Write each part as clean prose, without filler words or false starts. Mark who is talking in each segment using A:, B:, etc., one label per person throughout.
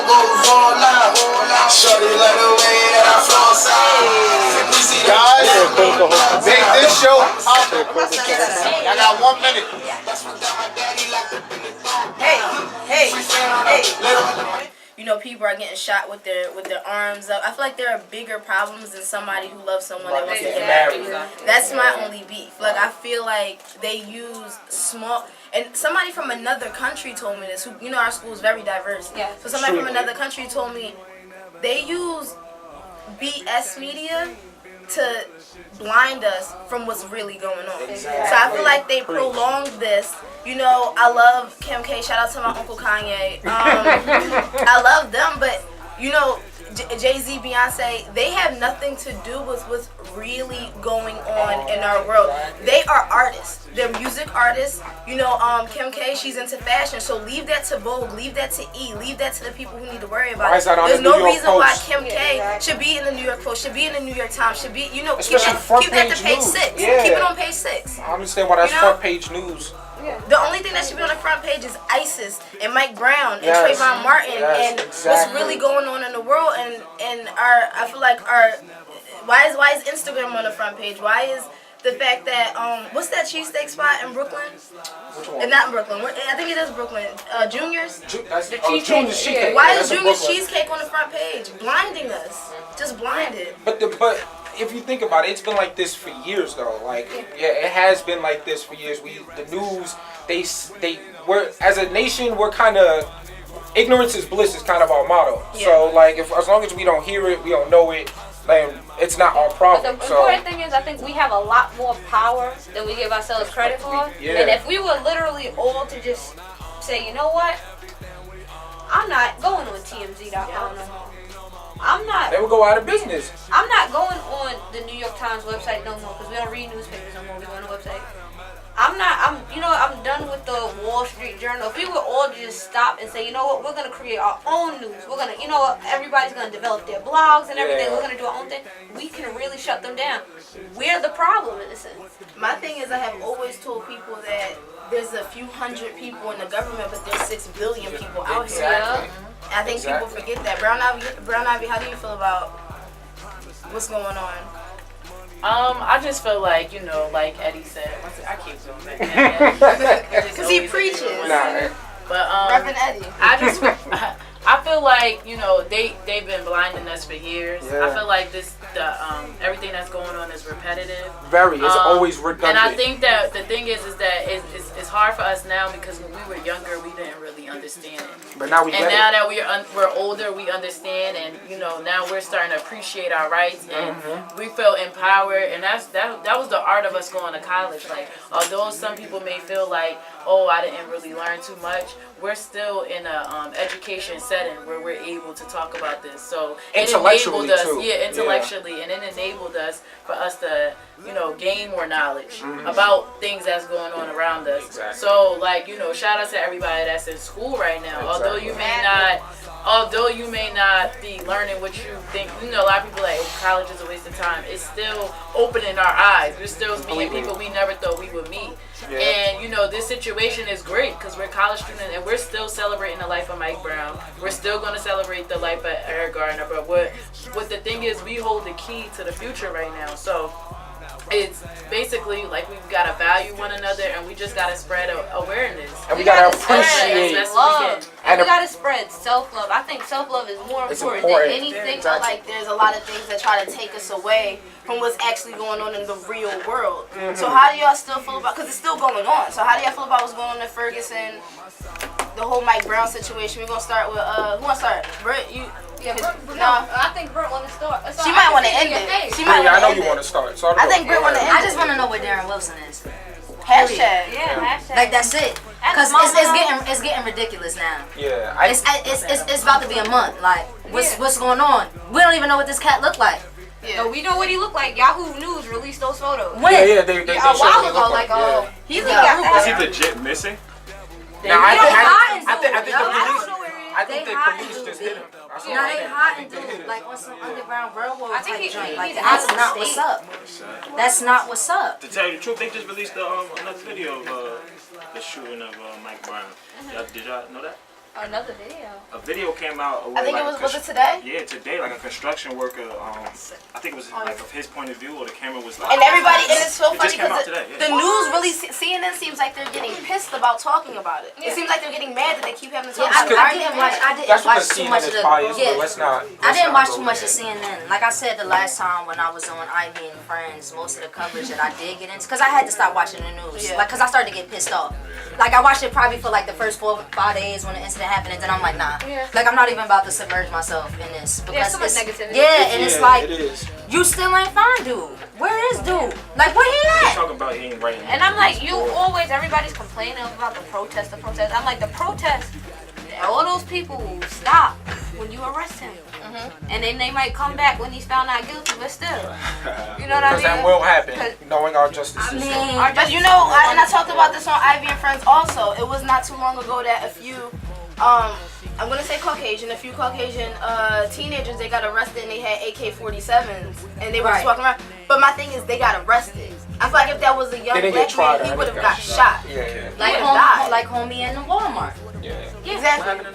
A: goes all out. Shorty like the way that I floss out.
B: Guys, make this show up. I got 1 minute.
C: Hey. You know, people are getting shot with their arms up. I feel like there are bigger problems than somebody who loves someone that wants to get married. That's my only beef. Like, I feel like they use small... And somebody from another country told me this. Who, you know, our school is very diverse. Yeah. So somebody from another country told me they use BS media to blind us from what's really going on. Exactly. So I feel like they prolonged this. You know, I love Kim K. Shout out to my Uncle Kanye. I love them, but you know, Jay-Z, Beyonce, they have nothing to do with what's really going on in our world. They are artists. They're music artists. You know, Kim K, she's into fashion, so leave that to Vogue, leave that to E, leave that to the people who need to worry about it. There's no reason why Kim K should be in the New York Post, should be in the New York Times, should be, you know, keep that to page 6. Yeah. Keep it on page 6.
B: I understand why that's front page news.
C: Yeah. The only thing that should be on the front page is ISIS and Mike Brown and Trayvon Martin and what's really going on in the world and our, I feel like our, why is Instagram on the front page? Why is the fact that what's that cheesesteak spot in Brooklyn?
B: Which one?
C: And not Brooklyn. I think it is Brooklyn. Junior's.
B: Junior's cheesecake.
C: Why is Junior's cheesecake on the front page? Blinding us. Just blinded.
B: But if you think about it, it's been like this for years, though. Like, it has been like this for years. The news, we're as a nation, we're kind of, ignorance is bliss is kind of our motto. Yeah. So, like, as long as we don't hear it, we don't know it, then it's not our problem.
D: But the important thing is, I think we have a lot more power than we give ourselves credit for. Yeah. And if we were literally all to just say, you know what, I'm not going on TMZ.com no more.
B: They would go out of business.
D: I'm not going on the New York Times website no more because we don't read newspapers no more. We go on the website. I'm done with the Wall Street Journal. If we were all to just stop and say, you know what, we're going to create our own news. We're going to, you know what, everybody's going to develop their blogs and everything. We're going to do our own thing. We can really shut them down. We're the problem in a sense.
C: My thing is I have always told people that there's a few hundred people in the government, but there's 6 billion people out here. Yeah. I think people forget that. Brown Ivy, how do you feel about what's going on?
E: I just feel like, you know, like Eddie said, I keep doing that.
C: Because he preaches.
E: But
C: Reverend Eddie.
E: I feel like, you know, they've been blinding us for years. Yeah. I feel like everything that's going on is repetitive.
B: Very. It's always redundant.
E: And I think that the thing is that it's hard for us now because when we were younger, we didn't really understand it.
B: But now we get it.
E: And now that we're older, we understand, and you know, now we're starting to appreciate our rights, and we feel empowered. And that was the art of us going to college. Like, although some people may feel like, oh, I didn't really learn too much, we're still in a education setting where we're able to talk about this. So it enabled us, intellectually, and it enabled us for us to, you know, gain more knowledge about things that's going on around us. Exactly. So, like, you know, shout out to everybody that's in school right now.
B: Exactly.
E: Although you may not be learning what you think, you know, a lot of people are like, oh, college is a waste of time. It's still opening our eyes. We're still meeting people we never thought we would meet. Yeah. And, you know, this situation is great because we're college students and we're still celebrating the life of Mike Brown. We're still going to celebrate the life of Eric Garner. But what the thing is, we hold the key to the future right now. So it's basically like we've got to value one another and we just got to spread awareness.
B: And we got to appreciate
D: love. And we got to spread self-love. I think self-love is more important than anything.
C: Exactly. Like there's a lot of things that try to take us away from what's actually going on in the real world. So how do y'all still feel about, because it's still going on, so how do y'all feel about what's going on in Ferguson, the whole Mike Brown situation? We're going to start with, who wants to start? Britt, you?
D: Yeah, I think Britt want to start.
C: She might want to end it.
B: I know you want to start. So
C: I think Britt want to end it.
F: I just want to know where Darren Wilson is.
C: Hashtag.
D: Yeah, hashtag.
F: Like that's it. Because it's getting ridiculous now.
B: Yeah.
F: It's about to be a month. Like what's going on? We don't even know what this cat looked like.
D: Yeah. No, we know what he looked like. Yahoo News released those photos.
B: When? Yeah, they
D: a while ago. Like,
C: he got.
G: Is he legit missing?
B: Now, I think the police just hit him.
F: Now they hiding dude like on some underground railroad type joint. Like that's not what's up. That's not what's up.
G: To tell you the truth, they just released another video of the shooting of Mike Brown. Did y'all know that?
D: Another video.
G: A video came out.
C: I think it was it today?
G: Yeah, today, like a construction worker. I think it was like of his point of view, or the camera was like.
C: And everybody, and it's so
G: It
C: funny
G: just came out
C: because
G: today, yeah.
C: the news really, CNN seems like they're getting pissed about talking about it. It seems like they're getting mad that they keep having to talk about it.
F: I didn't watch
B: That's because
F: too much
B: CNN
F: of
B: is
F: the.
B: biased,
F: Yeah,
B: but let's not.
F: I didn't watch too much
B: of
F: of CNN. Like I said the last time when I was on Ivy and Friends, most of the coverage that I did get into, because I had to stop watching the news.
C: Yeah.
F: Like, because I started to get pissed off. Like, I watched it probably for like the first 4 or 5 days when the incident happened, and then I'm like, nah.
D: Yeah.
F: Like, I'm not even about to submerge myself in this. Because
D: so much
F: it's,
D: negativity.
F: Yeah, and it's like,
B: it is.
F: you still ain't found dude. Where is dude? Like, where he
G: He's
F: at?
G: talking about he ain't right.
D: And I'm like, everybody's complaining about the protest. I'm like, the protest, all those people will stop when you arrest him. And then they might come back when he's found not guilty, but still. You know what I mean?
B: Because that will happen, knowing our justice system.
C: But you know, and I talked about this on Ivy and Friends also. It was not too long ago that a few, I'm gonna say Caucasian, a few Caucasian teenagers, they got arrested and they had AK-47s and they were just walking around. But my thing is, they got arrested. I feel like if that was a young black man, he would have got shot.
B: Yeah.
F: Like homie in the Walmart.
B: Yeah.
C: Exactly.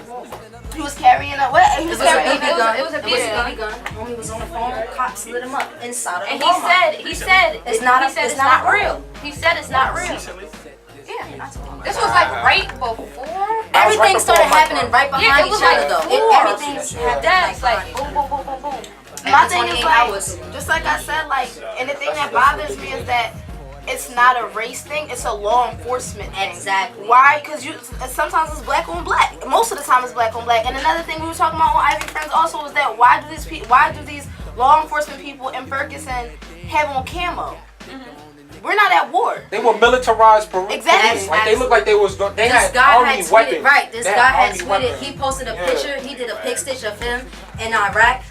C: He was carrying a what? He was carrying
D: It was a BB
F: gun. Homie was on the phone. Cops lit him up inside of the
D: And
F: Walmart.
D: he said it's not real. He said it's not real. Yeah. This was like right before.
F: Everything
B: right
F: started
B: before my
F: happening right behind
D: Yeah, it
F: each
D: was
F: other
D: like
F: though.
D: before.
F: Everything's happening
D: That's
F: like
D: like boom, boom, boom, boom, boom.
C: My thing is
F: 28
C: like,
F: hours.
C: just like I said, like, and the thing that bothers me is that it's not a race thing, it's a law enforcement thing.
F: Exactly.
C: Why? Because sometimes it's black on black. Most of the time it's black on black. And another thing we were talking about on Ivy Friends also is that why do these law enforcement people in Ferguson have on camo? We're not at war.
B: They were militarized Peruvians.
C: Exactly.
B: Like they looked like they had
F: guy
B: army
F: had tweeted,
B: weapons.
F: right, this
B: They
F: guy had
B: army
F: tweeted,
B: weapons.
F: he posted a picture, he did a pic stitch of him in Iraq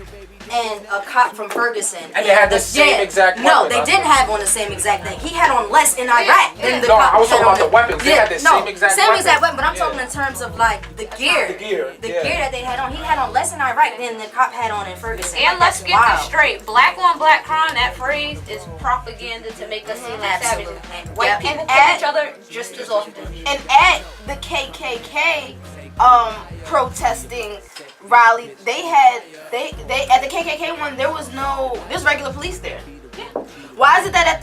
F: and a cop from Ferguson.
B: And they had the same exact
F: No,
B: weapon.
F: they didn't have on the same exact thing. He had on less in Iraq than the
B: No,
F: cop
B: I was
F: had
B: talking
F: on
B: about the weapons. They had the same exact
F: same
B: weapon.
F: exact weapon, but I'm
B: Yeah.
F: talking in terms of like the gear. The gear that they had on. He had on less in Iraq than the cop had on in Ferguson.
D: And
F: Like,
D: let's
F: that's
D: get this
F: wild.
D: straight. Black on black crime, that phrase is propaganda to make us seem like savages.
F: Absolutely.
D: White
F: Yep.
D: people
C: And
D: kill
C: at-
D: each other just as often.
C: And at the KKK protesting rally, they at the KKK one there's regular police there. Why is it that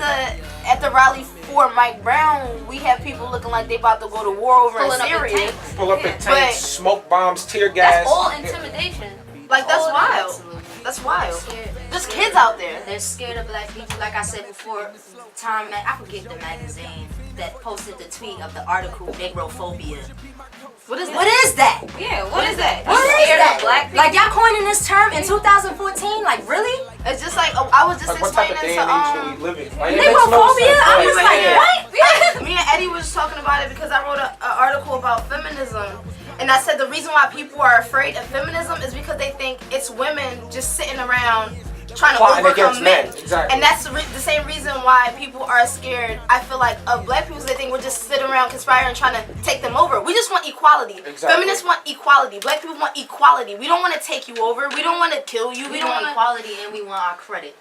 C: at the rally for Mike Brown we have people looking like they about to go to war over in
D: Pulling up in
C: Syria?
D: tanks.
B: Pull up in
C: But-
B: tanks, smoke bombs, tear gas.
D: That's all intimidation.
C: Like that's
D: All
C: wild.
F: Absolutely.
C: That's wild.
F: Scared.
C: There's kids out there.
F: They're scared of black people. Like I said before, I forget the magazine that posted the tweet of the article Negrophobia.
C: What is
F: What
C: that?
F: is that?
D: Yeah, what is that?
F: What
D: You
F: is
D: scared
F: that?
D: of black people?
F: Like y'all coining this term in 2014? Like really?
C: It's just like I was just
B: Like what type
C: explaining
B: of day and age do
C: to
B: we live in? Like, it makes no
F: Negrophobia?
B: sense.
F: I'm just like,
B: Yeah.
F: what?
C: me and Eddie was just talking about it because I wrote an article about feminism, and I said the reason why people are afraid of feminism is because they think it's women just sitting around trying to
B: Plotting
C: overcome
B: against
C: men.
B: men, exactly.
C: And that's the same reason why people are scared, I feel like, of black people. They think we're just sitting around conspiring trying to take them over. We just want equality.
B: Exactly.
C: Feminists want equality. Black people want equality. We don't want to take you over. We don't want to kill you.
F: We
C: don't
F: want
C: want
F: equality and we want our credit.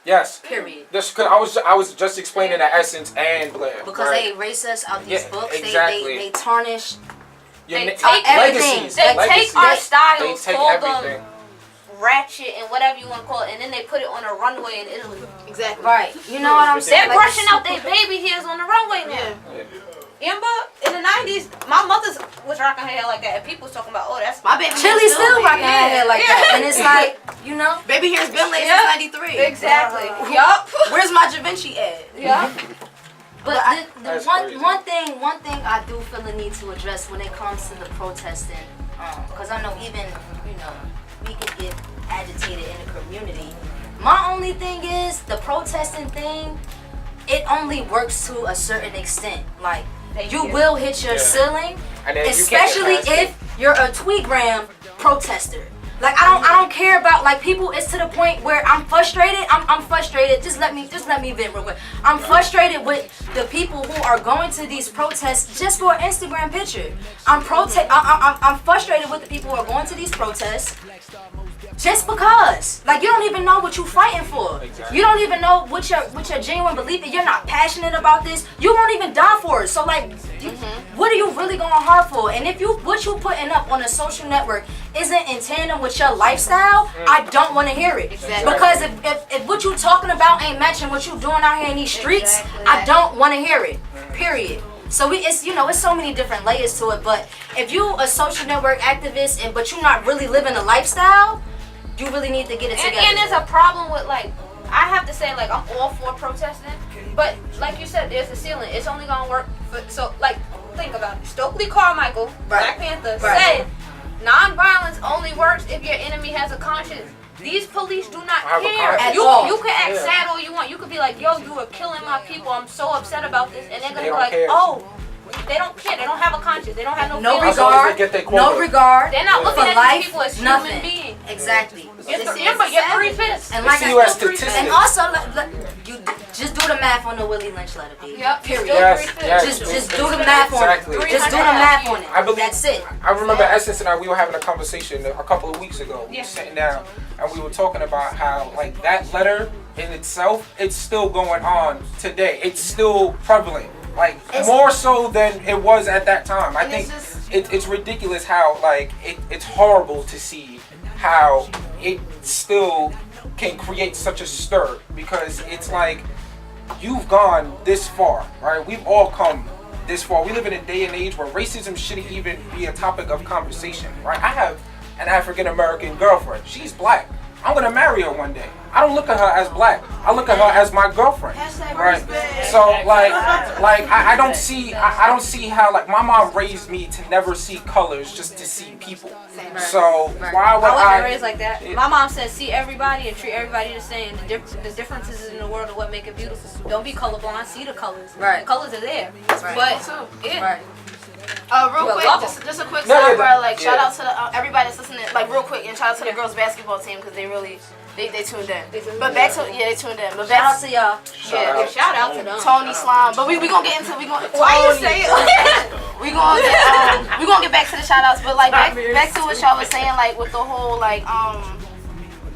B: Yes.
F: Period.
B: Just cause I was just explaining the essence and Blair.
F: Because
B: right?
F: they erase us out these
B: Yeah,
F: books.
B: exactly.
F: They tarnish.
B: Your
D: They
B: na-
D: take
F: everything.
B: legacies.
D: They
B: legacies.
D: take our
B: They
D: styles,
B: take
D: call
B: everything.
D: them ratchet and whatever you want to call it, and then they put it on a runway in Italy.
C: Exactly.
F: Right. You know what I'm saying?
D: They're
F: Like,
D: brushing out their baby hairs on the runway now.
C: Yeah.
D: Remember, in the 90s, my mother was rocking her hair like that, and people was talking about, oh, that's
C: My baby
F: Chili
C: hair's
F: still
C: laid.
F: rocking her hair like that.
D: Yeah.
F: And it's like, you know.
C: Baby hair's been laid
D: Yeah.
C: since '93.
D: Exactly. Yup.
C: Where's my Da Vinci at?
D: Yup.
F: But the
B: That's
F: one
B: crazy.
F: one thing I do feel the need to address when it comes to the protesting, because I know even we can get agitated in the community. My only thing is the protesting thing. It only works to a certain extent. Like you will hit your ceiling,
B: And then you can't get
F: especially
B: past it.
F: if you're a tweetgram protester. Like I don't care about like people. It's to the point where I'm frustrated. I'm frustrated. Just let me vent real quick. I'm frustrated with the people who are going to these protests just for an Instagram picture. I'm frustrated with the people who are going to these protests just because. Like you don't even know what you're fighting for.
B: Exactly.
F: You don't even know what your genuine belief is. You're not passionate about this. You won't even die for it. So like, what are you really going hard for? And if what you putting up on a social network isn't in tandem with your lifestyle, I don't want to hear it.
C: Exactly.
F: Because if what you talking about ain't matching what you doing out here in these streets, I don't want to hear it. Period. So it's it's so many different layers to it. But if you a social network activist but you're not really living a lifestyle, you really need to get it together.
D: And there's a problem with like, I have to say like I'm all for protesting, but like you said, there's a ceiling. It's only gonna work for, so like think about it. Stokely Carmichael, Black Panther, said non-violence only works if your enemy has a conscience. These police do not care. You can act sad all you want. You could be like, yo, you are killing my people. I'm so upset about this, and they're gonna be like, oh. They don't care. They don't have a conscience. They don't have no
F: regard. No regard.
D: They're not looking at these people as human beings.
F: Exactly.
D: You're 3/5.
F: And like
B: I said,
F: and also you just do the math on the Willie Lynch letter, B.
D: Yep.
F: Period.
B: Yes.
F: Just do the math on it. Just do the math on it.
B: I believe,
F: that's it.
B: I remember Essence and I, we were having a conversation a couple of weeks ago. We were sitting down and we were talking about how like that letter in itself, it's still going on today. It's still prevalent. Like more so than it was at that time. I think it's ridiculous how like it's horrible to see how it still can create such a stir, because it's like you've gone this far, right? We've all come this far. We live in a day and age where racism shouldn't even be a topic of conversation, right? I have an African American girlfriend. She's black. I'm gonna marry her one day. I don't look at her as black. I look at her as my girlfriend, right? So like I don't see how like my mom raised me to never see colors, just to see people. So why would
D: I wasn't raised like that. My mom said, see everybody and treat everybody the same. The differences in the world are what make it beautiful. Don't be colorblind. See the colors.
F: Right.
D: The colors are there.
C: Right.
D: But yeah.
F: Right.
C: Real quick, just a quick sidebar. Like shout out to the, everybody that's listening. Like real quick, and shout out to the girls basketball team because they really they tuned in. But back to they tuned in. But back
F: Shout out to y'all.
D: Shout out to them.
C: Tony Slime. But we gonna get into
D: Why you say it?
C: we gonna get back to the shout outs. But like back to what y'all was saying, like with the whole like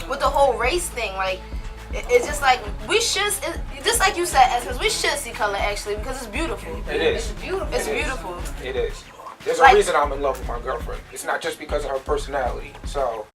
C: with the whole race thing, like. It's just like we should, just like you said, Essence, we should see color actually because it's beautiful.
B: It is.
C: It's beautiful. It's beautiful.
B: It is. There's a
C: Like-
B: reason I'm in love with my girlfriend. It's not just because of her personality. So